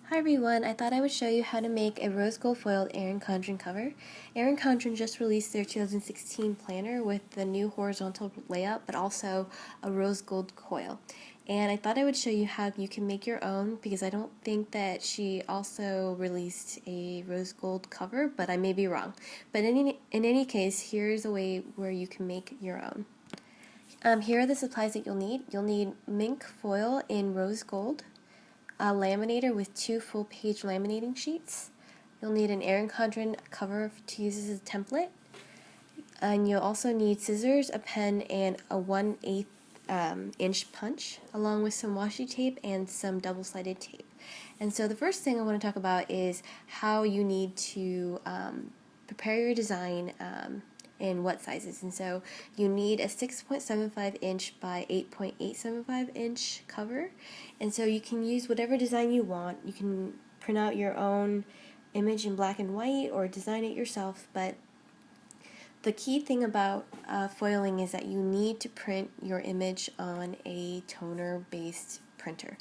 Hi everyone, I thought I would show you how to make a rose gold foiled Erin Condren cover. Erin Condren just released their 2016 planner with the new horizontal layout but also a rose gold coil. And I thought I would show you how you can make your own because I don't think that she also released a rose gold cover, but I may be wrong. But in any case, here's a way where you can make your own. Here are the supplies that you'll need. You'll need Minc foil in rose gold, a laminator with 2 full-page laminating sheets. You'll need an Erin Condren cover to use as a template. And you'll also need scissors, a pen, and a 1/8 inch punch, along with some washi tape and some double-sided tape. And so the first thing I want to talk about is how you need to prepare your design in what sizes. And so you need a 6.75 inch by 8.875 inch cover. And so you can use whatever design you want. You can print out your own image in black and white or design it yourself, but the key thing about foiling is that you need to print your image on a toner-based printer.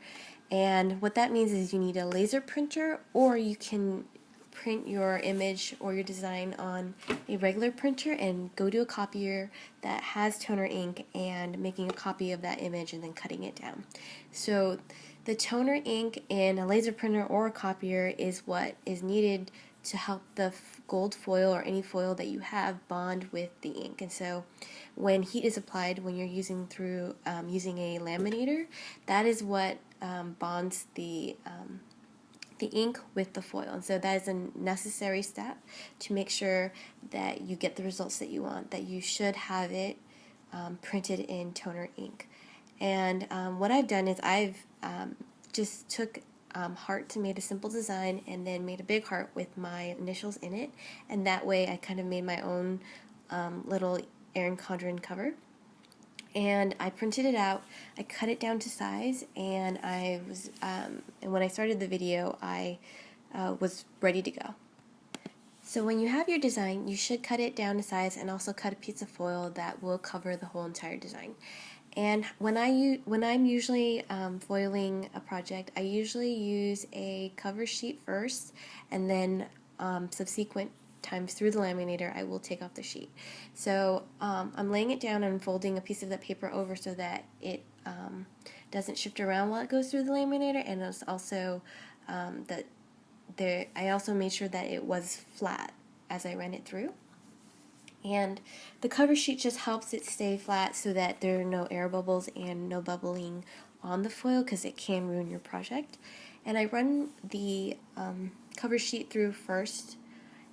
And what that means is you need a laser printer, or you can print your image or your design on a regular printer and go to a copier that has toner ink and making a copy of that image and then cutting it down. So the toner ink in a laser printer or a copier is what is needed to help the gold foil or any foil that you have bond with the ink. And so when heat is applied, when you're using a laminator, that is what bonds the ink with the foil. And so that is a necessary step to make sure that you get the results that you want, that you should have it printed in toner ink. And what I've done is I've just took heart and made a simple design and then made a big heart with my initials in it, and that way I kind of made my own little Erin Condren cover. And I printed it out, I cut it down to size, and and when I started the video, I was ready to go. So when you have your design, you should cut it down to size and also cut a piece of foil that will cover the whole entire design. And when I'm usually foiling a project, I usually use a cover sheet first, and then subsequent times through the laminator I will take off the sheet. So I'm laying it down and folding a piece of that paper over so that it doesn't shift around while it goes through the laminator, and it's also I also made sure that it was flat as I ran it through. And the cover sheet just helps it stay flat so that there are no air bubbles and no bubbling on the foil, because it can ruin your project. And I run the cover sheet through first,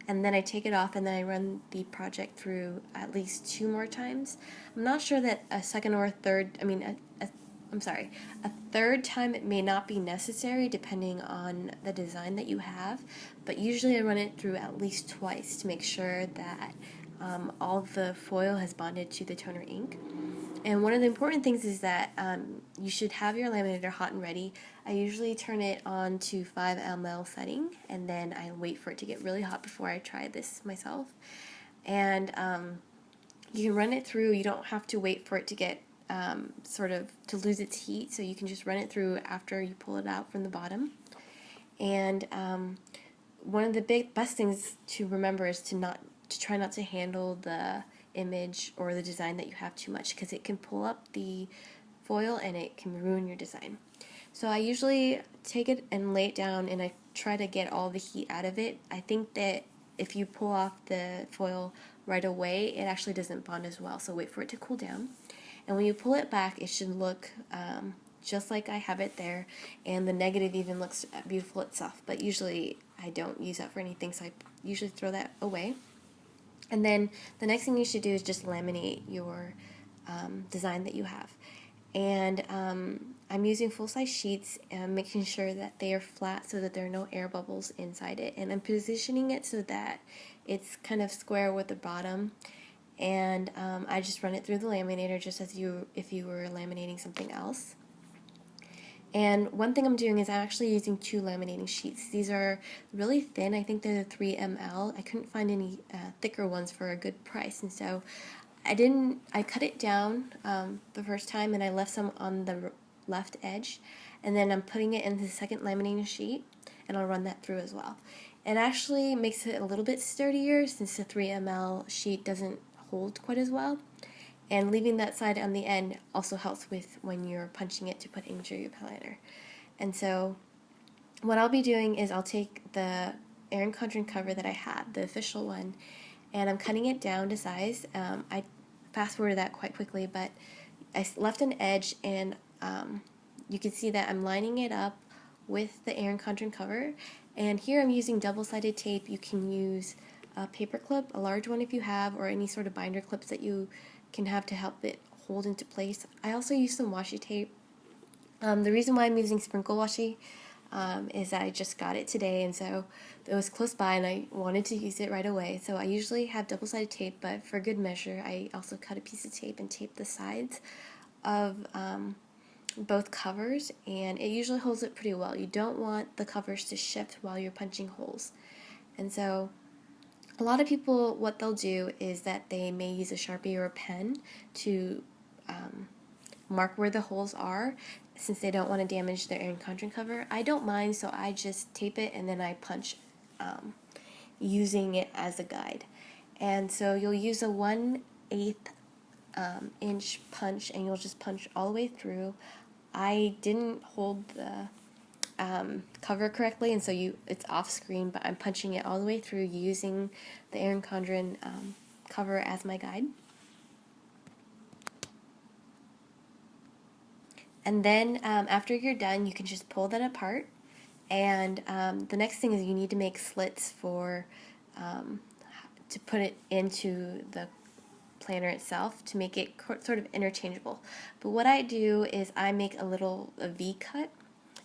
and then I take it off, and then I run the project through at least 2 more times. I'm not sure that a second or a third, a third time it may not be necessary depending on the design that you have, but usually I run it through at least twice to make sure that all of the foil has bonded to the toner ink. And one of the important things is that you should have your laminator hot and ready. I usually turn it on to 5 ml setting, and then I wait for it to get really hot before I try this myself. And you can run it through. You don't have to wait for it to get to lose its heat, so you can just run it through after you pull it out from the bottom. And one of the best things to remember is to try not to handle the image or the design that you have too much, because it can pull up the foil and it can ruin your design. So I usually take it and lay it down, and I try to get all the heat out of it. I think that if you pull off the foil right away, it actually doesn't bond as well, so wait for it to cool down. And when you pull it back, it should look just like I have it there, and the negative even looks beautiful itself, but usually I don't use that for anything, so I usually throw that away. And then the next thing you should do is just laminate your design that you have. And I'm using full-size sheets and making sure that they are flat so that there are no air bubbles inside it. And I'm positioning it so that it's kind of square with the bottom. And I just run it through the laminator just as if you were laminating something else. And one thing I'm doing is I'm actually using 2 laminating sheets. These are really thin. I think they're the 3 ml. I couldn't find any thicker ones for a good price, and so I cut it down the first time, and I left some on the left edge, and then I'm putting it in the second laminating sheet, and I'll run that through as well. It actually makes it a little bit sturdier since the 3 ml sheet doesn't hold quite as well. And leaving that side on the end also helps with when you're punching it to put into your planner. And so what I'll be doing is I'll take the Erin Condren cover that I had, the official one, and I'm cutting it down to size. I fast forwarded that quite quickly, but I left an edge, and you can see that I'm lining it up with the Erin Condren cover. And here I'm using double-sided tape. You can use a paper clip, a large one if you have, or any sort of binder clips that you can have to help it hold into place. I also use some washi tape. The reason why I'm using sprinkle washi is that I just got it today, and so it was close by and I wanted to use it right away. So I usually have double-sided tape, but for good measure I also cut a piece of tape and tape the sides of both covers, and it usually holds it pretty well. You don't want the covers to shift while you're punching holes. And so a lot of people, what they'll do is that they may use a Sharpie or a pen to mark where the holes are, since they don't want to damage their Erin Condren cover. I don't mind, so I just tape it and then I punch using it as a guide. And so you'll use a 1/8 inch punch, and you'll just punch all the way through. I didn't hold the cover correctly, and so it's off screen, but I'm punching it all the way through using the Erin Condren cover as my guide. And then after you're done, you can just pull that apart, and the next thing is you need to make slits for to put it into the planner itself to make it sort of interchangeable. But what I do is I make a V cut.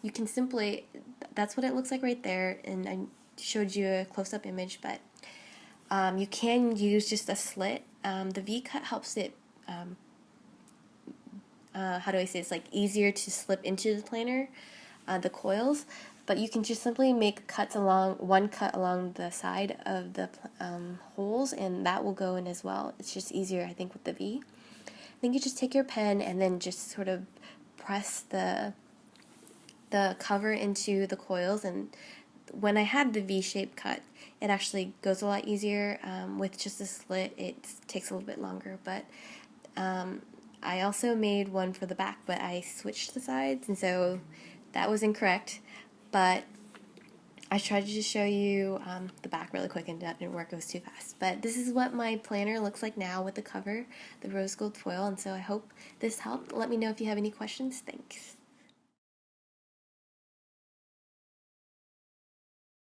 You can simply, that's what it looks like right there, and I showed you a close-up image, but you can use just a slit. The V cut helps it, how do I say, it's like easier to slip into the planner, the coils, but you can just simply make cuts one cut along the side of the holes, and that will go in as well. It's just easier, I think, with the V. I think you just take your pen and then just sort of press the cover into the coils, and when I had the V-shaped cut, it actually goes a lot easier. With just a slit, it takes a little bit longer, but I also made one for the back, but I switched the sides, and so that was incorrect. But I tried to just show you the back really quick, and that didn't work. It was too fast. But this is what my planner looks like now with the cover, the rose gold foil, and so I hope this helped. Let me know if you have any questions. Thanks.